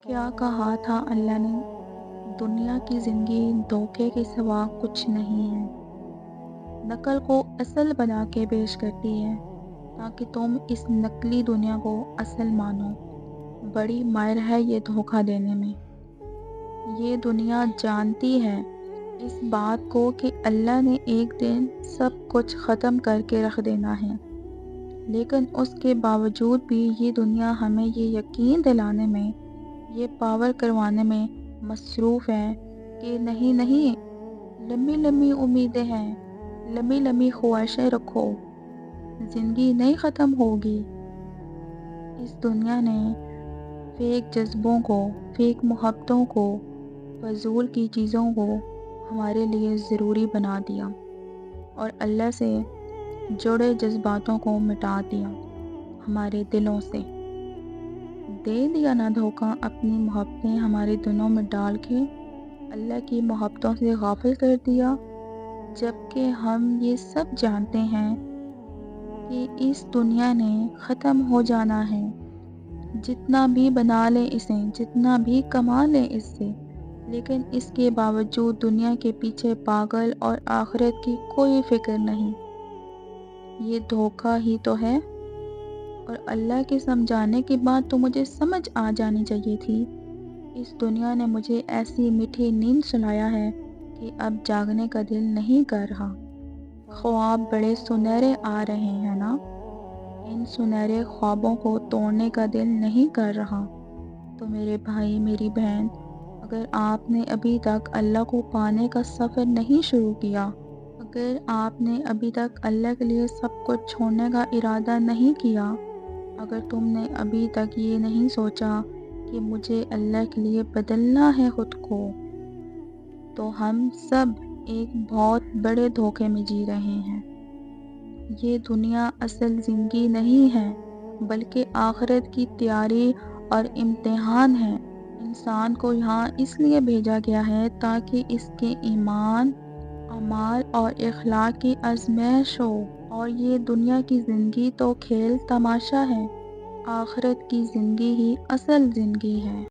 کیا کہا تھا اللہ نے؟ دنیا کی زندگی دھوکے کے سوا کچھ نہیں ہے۔ نقل کو اصل بنا کے پیش کرتی ہے تاکہ تم اس نقلی دنیا کو اصل مانو۔ بڑی ماہر ہے یہ دھوکہ دینے میں۔ یہ دنیا جانتی ہے اس بات کو کہ اللہ نے ایک دن سب کچھ ختم کر کے رکھ دینا ہے، لیکن اس کے باوجود بھی یہ دنیا ہمیں یہ یقین دلانے میں، یہ پاور کروانے میں مصروف ہے کہ نہیں نہیں، لمبی لمبی امیدیں ہیں، لمبی لمبی خواہشیں رکھو، زندگی نہیں ختم ہوگی۔ اس دنیا نے فیک جذبوں کو، فیک محبتوں کو، فضول کی چیزوں کو ہمارے لیے ضروری بنا دیا اور اللہ سے جڑے جذباتوں کو مٹا دیا ہمارے دلوں سے۔ دے دیا نا دھوکہ اپنی محبتیں ہمارے دلوں میں ڈال کے، اللہ کی محبتوں سے غافل کر دیا، جبکہ ہم یہ سب جانتے ہیں کہ اس دنیا نے ختم ہو جانا ہے۔ جتنا بھی بنا لیں اسے، جتنا بھی کما لیں اس سے، لیکن اس کے باوجود دنیا کے پیچھے پاگل اور آخرت کی کوئی فکر نہیں۔ یہ دھوکہ ہی تو ہے۔ اور اللہ کے سمجھانے کے بعد تو مجھے سمجھ آ جانی چاہیے تھی۔ اس دنیا نے مجھے ایسی میٹھی نیند سلایا ہے کہ اب جاگنے کا دل نہیں کر رہا۔ خواب بڑے سنہرے آ رہے ہیں نا، ان سنہرے خوابوں کو توڑنے کا دل نہیں کر رہا۔ تو میرے بھائی، میری بہن، اگر آپ نے ابھی تک اللہ کو پانے کا سفر نہیں شروع کیا، اگر آپ نے ابھی تک اللہ کے لیے سب کچھ چھوڑنے کا ارادہ نہیں کیا، اگر تم نے ابھی تک یہ نہیں سوچا کہ مجھے اللہ کے لیے بدلنا ہے خود کو، تو ہم سب ایک بہت بڑے دھوکے میں جی رہے ہیں۔ یہ دنیا اصل زندگی نہیں ہے، بلکہ آخرت کی تیاری اور امتحان ہے۔ انسان کو یہاں اس لیے بھیجا گیا ہے تاکہ اس کے ایمان، اعمال اور اخلاق کی آزمائش ہو، اور یہ دنیا کی زندگی تو کھیل تماشا ہے۔ آخرت کی زندگی ہی اصل زندگی ہے۔